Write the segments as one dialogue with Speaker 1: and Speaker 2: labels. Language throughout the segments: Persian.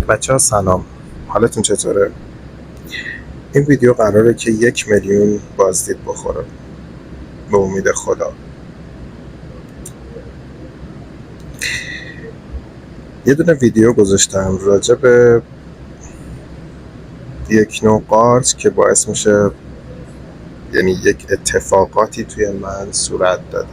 Speaker 1: بچه‌ها سلام، حالتون چطوره؟ این ویدیو قراره که 1,000,000 بازدید بخوره به امید خدا. یه دونه ویدیو گذاشتم راجع به یک نوع قارچ که باعث میشه، یعنی یک اتفاقاتی توی من صورت داده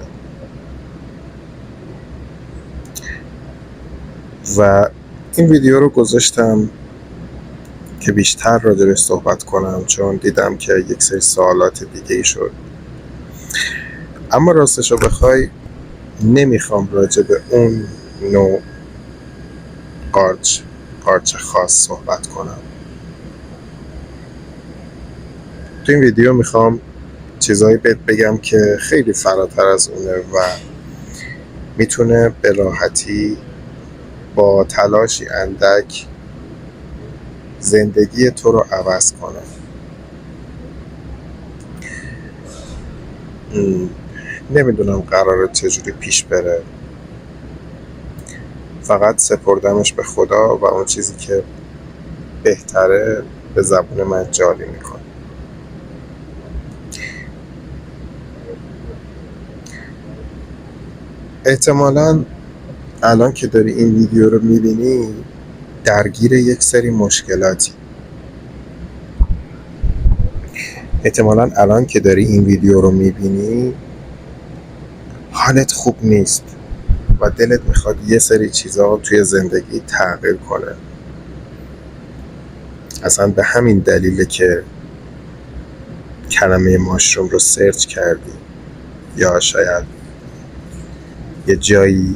Speaker 1: و این ویدیو رو گذاشتم که بیشتر راجعش صحبت کنم، چون دیدم که یک سری سوالات دیگه ای شد. اما راستش رو بخوای نمیخوام راجع به اون نوع قارچ خاص صحبت کنم. تو این ویدیو میخوام چیزایی بهت بگم که خیلی فراتر از اونه و میتونه به راحتی با تلاشی اندک زندگی تو رو عوض کنه. نمیدونم قراره چجوری پیش بره، فقط سپردمش به خدا و اون چیزی که بهتره به زبون من جاری میکنه. احتمالاً الان که داری این ویدیو رو میبینی درگیر یک سری مشکلاتی. احتمالاً الان که داری این ویدیو رو میبینی حالت خوب نیست و دلت میخواد یه سری چیزا توی زندگی تغییر کنه. اصلا به همین دلیله که کلمه ماشروم رو سرچ کردی یا شاید یه جایی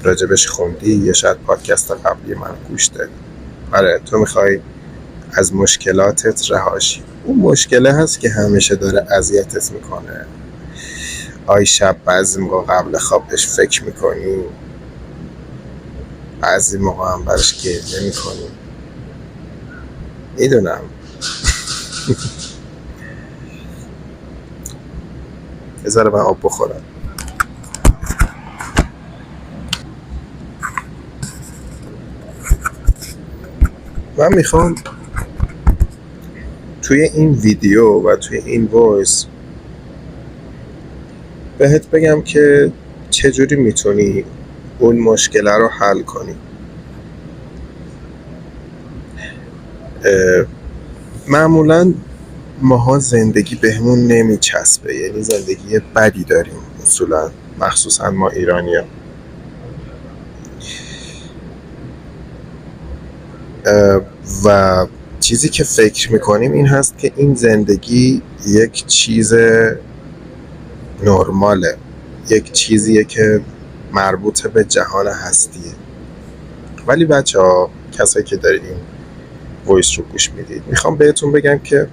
Speaker 1: راجبش خوندی یا شاید پادکست قبلی من گوش دادی. آره، تو میخوای از مشکلاتت رهاشی. اون مشکله هست که همیشه داره اذیتت میکنه. آی شب بعضی موقع قبل خوابش فکر میکنی، بعضی موقع هم براش گریه میکنی. میدونم. بذاره من آب بخورم. من میخوام توی این ویدیو و توی این وایس بهت بگم که چجوری میتونی اون مشکل رو حل کنی. معمولاً ماها زندگی بهمون نمیچسبه، یعنی زندگی بدی داریم اصولاً، مخصوصاً ما ایرانی‌ها. و چیزی که فکر میکنیم این هست که این زندگی یک چیز نرماله، یک چیزیه که مربوط به جهان هستیه. ولی بچه‌ها، کسایی که دارید این وایس رو گوش میدید، میخوام بهتون بگم که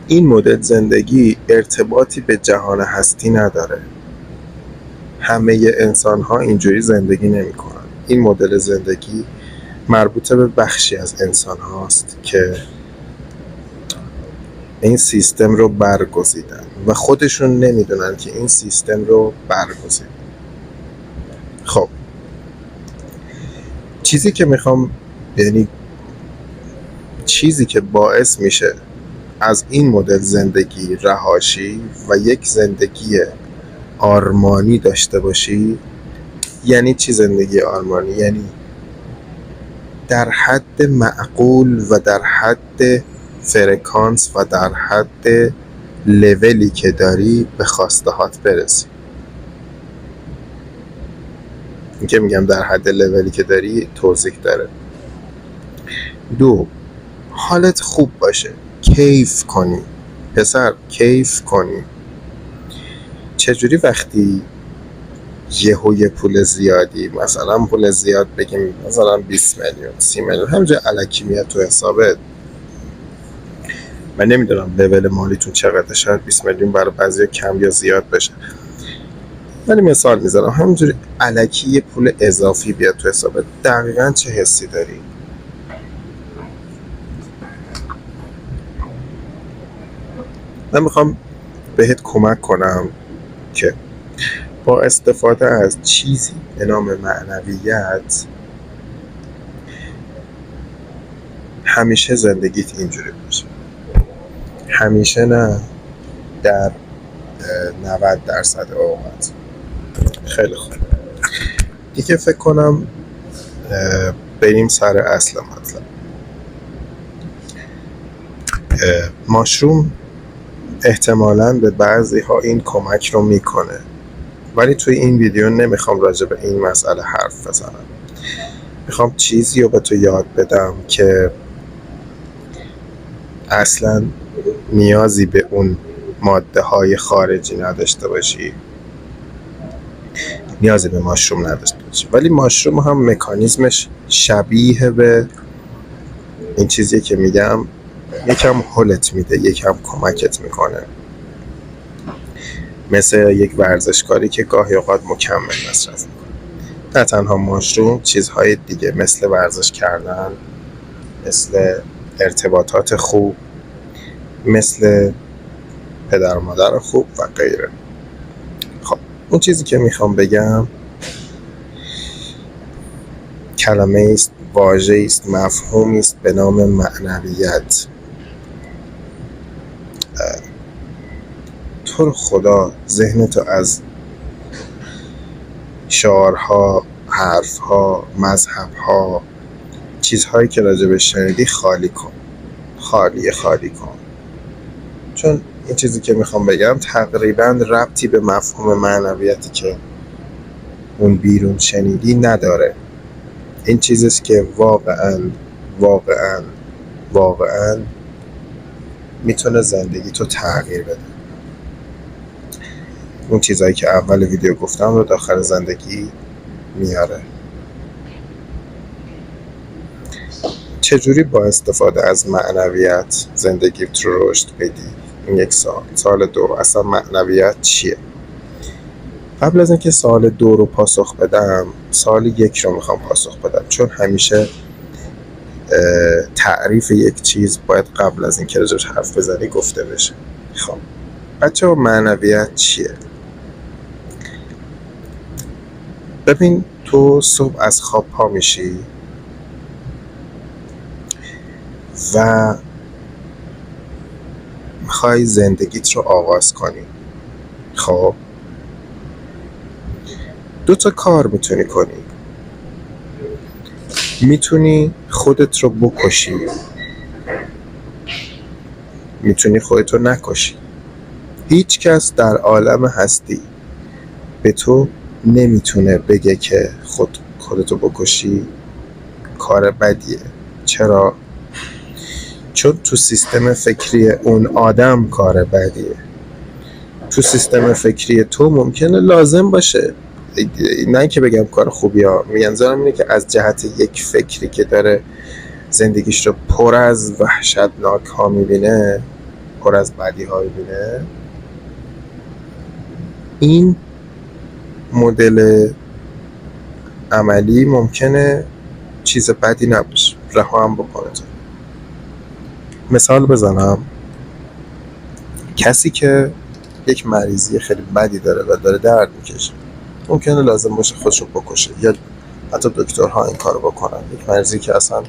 Speaker 1: این مدل زندگی ارتباطی به جهان هستی نداره. همه انسان ها اینجوری زندگی نمی کنن. این مدل زندگی مربوط به بخشی از انسان هاست که این سیستم رو برگزیدن و خودشون نمیدونن که این سیستم رو برگزیدن. خب، چیزی که میخوام، یعنی چیزی که باعث میشه از این مدل زندگی رهاشی و یک زندگی آرمانی داشته باشی. یعنی چی زندگی آرمانی؟ یعنی در حد معقول و در حد فرکانس و در حد لولی که داری به خواستهات برسی. این که میگم در حد لولی که داری توضیح داره. 2، حالت خوب باشه، کیف کنی. پسر، کیف کنی. چجوری وقتی یه پول زیادی، مثلا پول زیاد بگیم مثلا 20 میلیون 30 میلیون همینجا الکی میاد تو حسابت. من نمیدونم لول مالیتون چقدر، شاید 20 میلیون برای بعضیا کم یا زیاد بشه، ولی مثال میزنم همینجوری الکی یه پول اضافی بیاد تو حسابت، دقیقاً چه حسی داری؟ من میخوام بهت کمک کنم که با استفاده از چیزی به نام معنویت همیشه زندگیت اینجوری باشه، همیشه نه، در 90% اوقات. خیلی خوب، دیگه فکر کنم بریم سر اصل مطلب. ماشروم احتمالاً به بعضی ها این کمک رو میکنه، ولی توی این ویدیو نمیخوام راجع به این مسئله حرف بزنم. میخوام چیزی رو به تو یاد بدم که اصلاً نیازی به اون ماده های خارجی نداشته باشی، نیازی به ماشروم نداشته باشی، ولی ماشروم هم مکانیزمش شبیه به این چیزی که میگم، یکم هولت میده، یکم کمکت میکنه، مثل یک ورزشکاری که گاهی اوقات مکمل مصرف میکنه. نه تنها ماشروم، چیزهای دیگه مثل ورزش کردن، مثل ارتباطات خوب، مثل پدر و مادر خوب و غیره. خب اون چیزی که میخوام بگم کلمه است، واژه است، مفهومی است به نام معنویت. تو رو خدا ذهنتو از شعارها، حرفها، مذهبها، چیزهایی که راجبش شنیدی خالی کن، خالی کن، چون این چیزی که میخوام بگم تقریبا ربطی به مفهوم معنویتی که اون بیرون شنیدی نداره. این چیزیست که واقعاً میتونه زندگی تو تغییر بده. اون چیزایی که اول ویدیو گفتم رو داخل زندگی میاره. چجوری با استفاده از معنویت زندگیت رو رشد بدی؟ این یک سال دو، اصلا معنویت چیه؟ قبل از اینکه سال 2 رو پاسخ بدم، سال 1 رو میخوام پاسخ بدم، چون همیشه تعریف یک چیز باید قبل از اینکه راجعش حرف بزنی گفته بشه. خب بچه‌ها، معنویت چیه؟ ببین، تو صبح از خواب پا میشی و میخوای زندگیت رو آغاز کنی. خب 2 تا کار میتونی کنی. میتونی خودت رو بکشی، میتونی خودت رو نکشی. هیچ کس در عالم هستی به تو نمیتونه بگه که خودتو بکشی کار بدیه. چرا؟ چون تو سیستم فکری اون آدم کار بدیه. تو سیستم فکری تو ممکنه لازم باشه، نه که بگم کار خوبی ها، میگن زارم اینه که از جهت یک فکری که داره زندگیش رو پر از وحشتناک ها میبینه، پر از بدی ها میبینه، این مدل عملی ممکنه چیز بدی نباشه، رها هم بکنه. مثال بزنم، کسی که یک مریضی خیلی بدی داره و داره درد میکشه، ممکنه لازم باشه خودش رو بکشه، یا حتی دکترها این کارو بکنن. یک مریضی که اصلا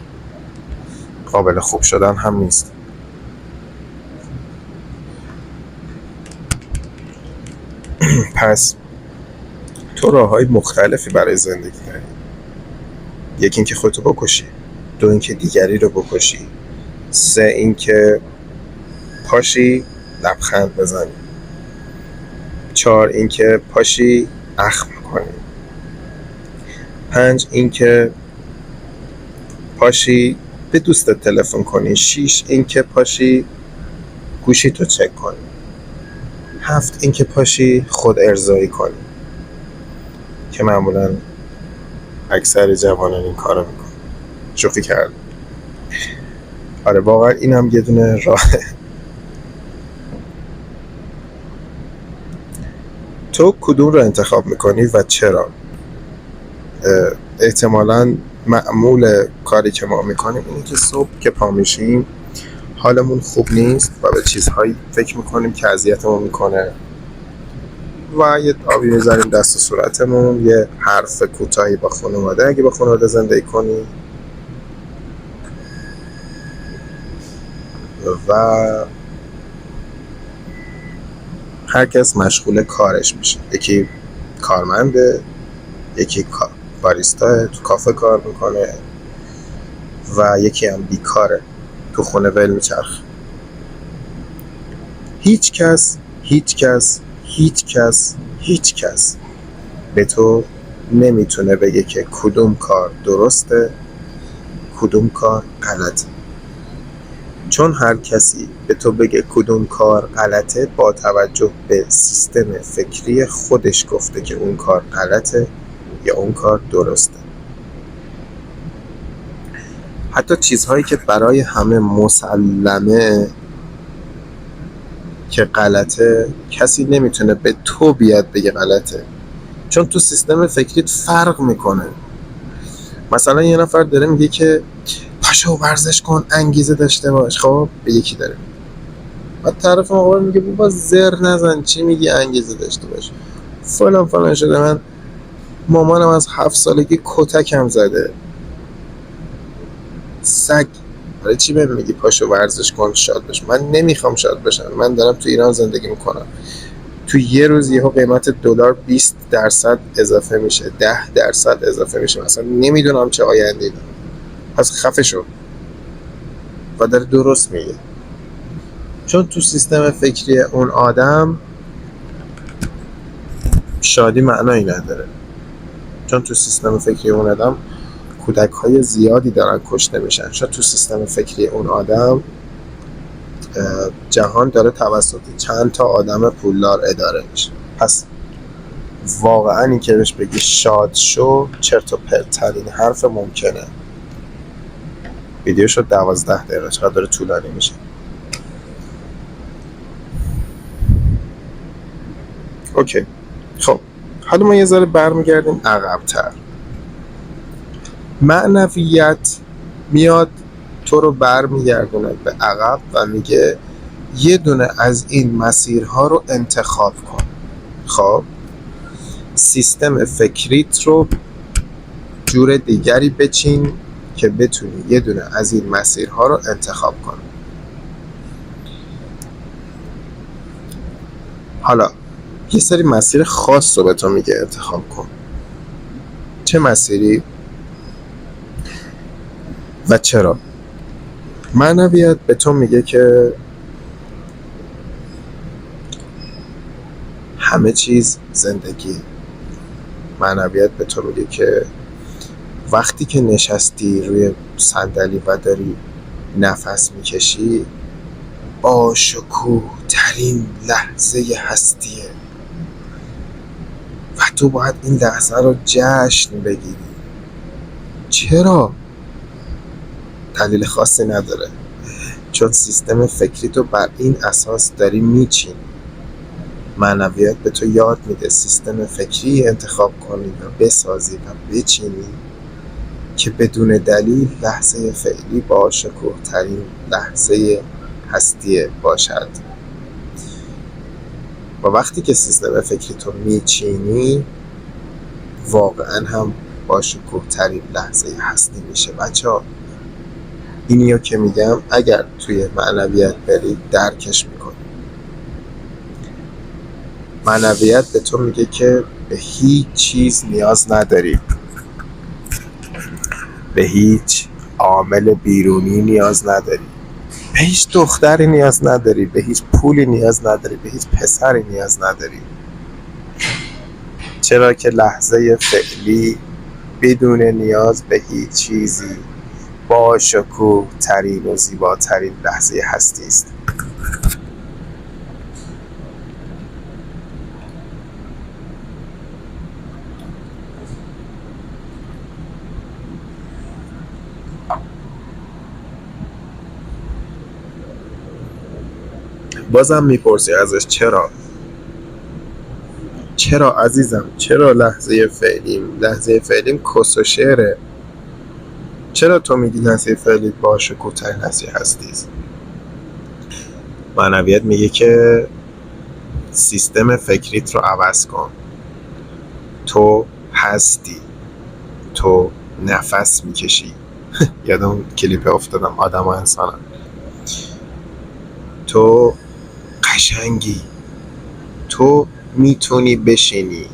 Speaker 1: قابل خوب شدن هم نیست. پس تو راههای مختلفی برای زندگی داری. یکی اینکه خودتو بکشی، 2 اینکه دیگری رو بکشی، 3 اینکه پاشی لبخند بزنی، 4 اینکه پاشی اخم کنی، 5 اینکه پاشی به دوستت تلفن کنی، 6 اینکه پاشی گوشی تو چک کنی، 7 اینکه پاشی خود ارضایی کنی، که معمولا اکثر جوانان این کارو میکنن. شوخی کردم. آره واقعا این هم یه دونه راهه. تو کدوم رو انتخاب میکنی و چرا؟ احتمالاً معمول کاری که ما میکنیم اینه که صبح که پا میشیم حالمون خوب نیست و به چیزهایی فکر میکنیم که اذیتمون میکنه و یه آبی میذاریم دست و صورتمون، یه حرف کوتاهی با خانواده، اگه با خانواده زندگی کنی، و هر کس مشغول کارش میشه. یکی کارمنده، یکی باریستا تو کافه کار میکنه و یکی هم بیکاره تو خونه ول میچرخه. هیچ کس به تو نمیتونه بگه که کدوم کار درسته کدوم کار غلطه، چون هر کسی به تو بگه کدوم کار غلطه با توجه به سیستم فکری خودش گفته که اون کار غلطه یا اون کار درسته. حتی چیزهایی که برای همه مسلمه که غلطه کسی نمیتونه به تو بیاد بگه غلطه، چون تو سیستم فکریت فرق میکنه. مثلا یه نفر داره میگه که پاشو ورزش کن، انگیزه داشته باش، خب به یکی داره بعد طرف مقابل میگه بابا زر نزن، چی میگی انگیزه داشته باش، فلان شده. من مامانم از 7 سالگی کتکم زده، سگ، برای چی بهم میگی پاشو ورزش کن شاد باش؟ من نمیخوام شاد باشم، من دارم تو ایران زندگی میکنم، تو یه روز یهو قیمت دلار 20% اضافه میشه، 10% اضافه میشه، مثلا نمیدونم چه آینده‌ای داره. پس خفه شو. و داره درست میگه، چون تو سیستم فکری اون آدم شادی معنایی نداره، چون تو سیستم فکری اون آدم کودک‌های زیادی دارن کشته میشن، چون تو سیستم فکری اون آدم جهان داره توسط چند تا آدم پولدار اداره میشه. پس واقعا این که بهش بگی شاد شو چرت و پرت ترین حرف ممکنه. ویدیو شد 12 دقیقه، چقدر داره طولانی میشه. اوکی، خب حالا ما یه ذره برمیگردیم عقب‌تر. معنویت میاد تو رو برمیگردونه به عقب و میگه یه دونه از این مسیرها رو انتخاب کن. خب سیستم فکریت رو جور دیگری بچین که بتونی یه دونه از این مسیرها رو انتخاب کن. حالا یه سری مسیر خاص رو به تو میگه انتخاب کن. چه مسیری و چرا؟ معنویت به تو میگه که همه چیز زندگی. معنویت به تو میگه که وقتی که نشستی روی صندلی و داری نفس میکشی با شکوه ترین لحظه هستیه و تو باید این لحظه رو جشن بگیری. چرا؟ دلیل خاصی نداره، چون سیستم فکری تو بر این اساس داری میچینی. معنویت به تو یاد میده سیستم فکری انتخاب کنی و بسازی و بچینی که بدون دلیل لحظه فعلی با شکوه ترین لحظه هستی باشد. و وقتی که سیستم فکری تو میچینی واقعا هم با شکوه ترین لحظه هستی میشه. بچه‌ها اینیو که میگم اگر توی معنویت بری درکش میکنی. معنویت به تو میگه که به هیچ چیز نیاز نداری، به هیچ عامل بیرونی نیاز نداری، به هیچ دختری نیاز نداری، به هیچ پولی نیاز نداری، به هیچ پسری نیاز نداری، چرا که لحظه فعلی بدون نیاز به هیچ چیزی با شکوه ترین و زیباترین لحظه هستی است. بازم میپرسی ازش چرا عزیزم؟ چرا لحظه فعلیم کس و شعره؟ چرا تو میگی لحظه فعلی با شکوه ترین لحظه هستی است؟ معنویت میگه که سیستم فکریت رو عوض کن. تو هستی، تو نفس میکشی. یادم کلیپ افتادم آدم و انسانم. تو قشنگی، تو میتونی بشینی.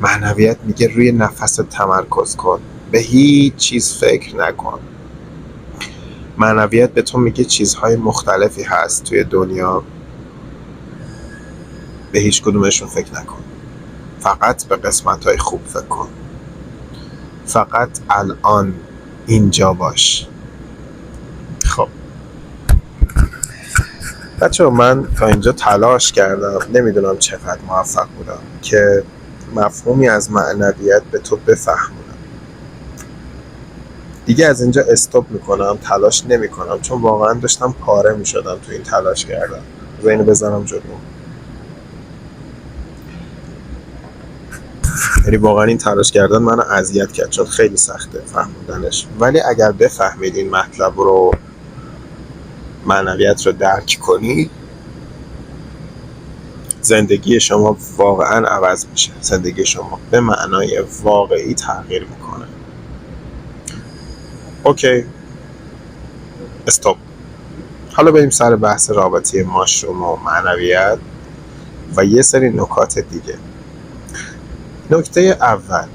Speaker 1: معنویت میگه روی نفست تمرکز کن، به هیچ چیز فکر نکن. معنویت به تو میگه چیزهای مختلفی هست توی دنیا، به هیچ کدومشون فکر نکن، فقط به قسمت‌های خوب فکر کن. فقط الان اینجا باش. خب بچه من تا اینجا تلاش کردم، نمیدونم چقدر موفق بودم که مفهومی از معنویت به تو بفهمونم. دیگه از اینجا استاپ میکنم، تلاش نمیکنم، چون واقعا داشتم پاره میشدم تو این تلاش کردم. اینو بزنم جلو. یعنی واقعا این تلاش کردن منو اذیت کرد، چون خیلی سخته فهمیدنش. ولی اگر بفهمید این مطلب رو، معنویت رو درک کنی، زندگی شما واقعا عوض میشه. زندگی شما به معنای واقعی تغییر میکنه. اوکی، استاپ. حالا بریم سر بحث رابطه ماشروم و معنویت و یه سری نکات دیگه. نکته اول،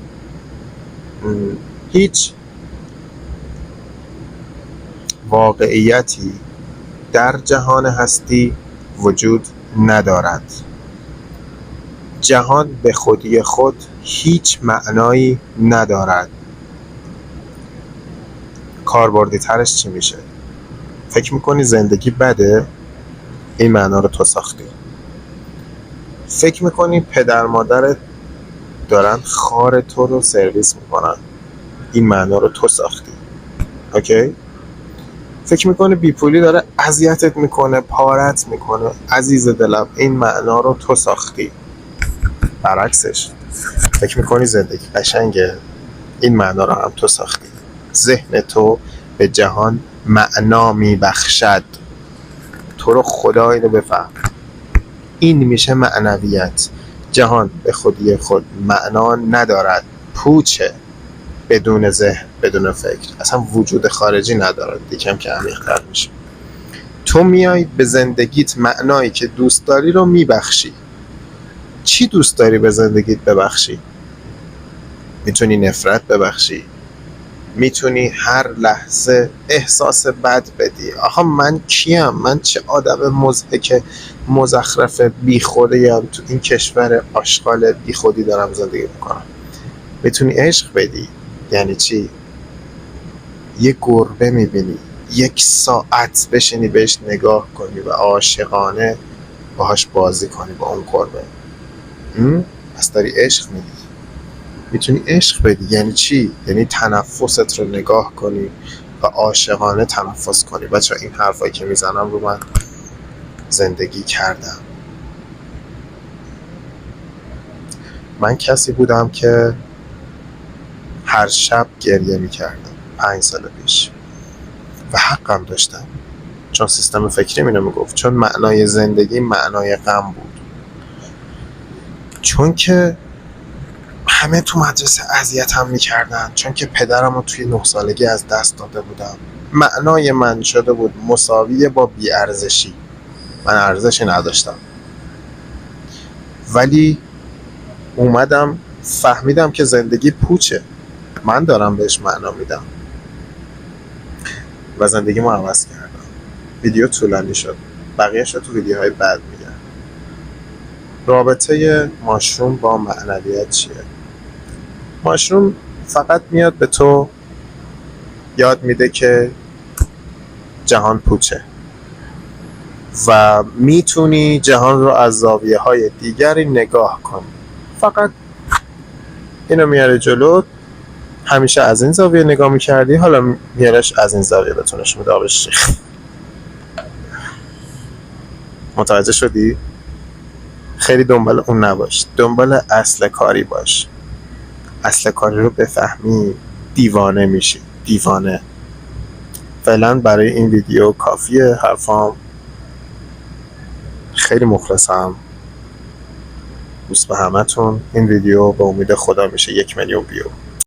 Speaker 1: هیچ واقعیتی در جهان هستی وجود ندارد. جهان به خودی خود هیچ معنایی ندارد. کاربردی ترش چی میشه؟ فکر میکنی زندگی بده؟ این معنا رو تو ساختی. فکر میکنی پدر مادرت دارن خار تو رو سرویس میکنن؟ این معنا رو تو ساختی. اوکی؟ فکر میکنی بیپولی داره اذیتت میکنه، پارت میکنه؟ عزیز دلم، این معنا رو تو ساختی. برعکسش، فکر میکنی زندگی قشنگه؟ این معنا رو هم تو ساختی. ذهن تو به جهان معنا میبخشد. تو رو خدا اینو بفهم. این میشه معنویت. جهان به خودی خود معنا ندارد، پوچه، بدون ذهن، بدون فکر، اصلا وجود خارجی ندارد. یکم که عمیق‌تر میشه. تو میای به زندگیت معنایی که دوست داری رو میبخشی. چی دوست داری به زندگیت ببخشی؟ میتونی نفرت ببخشی، میتونی هر لحظه احساس بد بدی. آخه من کیم؟ من چه آدم مضحک مزخرف بیخودیم تو این کشور آشغال بیخودی دارم زندگی میکنم. میتونی عشق بدی. یعنی چی؟ یه گربه میبینی، 1 ساعت بشینی بهش نگاه کنی و عاشقانه باهاش بازی کنی با اون گربه. پس داری عشق میدی. میتونی عشق بدی. یعنی چی؟ یعنی تنفست رو نگاه کنی و عاشقانه تنفس کنی. بچه این حرفایی که میزنم رو من زندگی کردم. من کسی بودم که هر شب گریه میکردم 5 سال پیش و حقم داشتم، چون سیستم فکری اینو میگفت. چون معنای زندگی معنای غم بود. چون که همه تو مدرسه اذیتم میکردن، چون که پدرم رو توی 9 سالگی از دست داده بودم. معنای من شده بود مساویه با بی‌ارزشی. من ارزشی نداشتم. ولی اومدم فهمیدم که زندگی پوچه، من دارم بهش معنا میدم و زندگی ما عوض کردم. ویدیو طولانی شد، بقیه‌اش رو تو ویدیوهای بعد میگم. رابطه ماشروم با معنویت چیه؟ ماشروم فقط میاد به تو یاد میده که جهان پوچه و میتونی جهان رو از زاویه‌های دیگری نگاه کنی. فقط اینو میاره جلو. همیشه از این زاویه نگاه میکردی، حالا میارش از این زاویه بتونش میده. آبش متوجه شدی؟ خیلی دنبال اون نباش، دنبال اصل کاری باش. اصل کاری رو بفهمی دیوانه میشی. دیوانه. فعلا برای این ویدیو کافیه حرفام. خیلی مخلصم. بوس به همتون. این ویدیو به امید خدا میشه 1 میلیون ویو.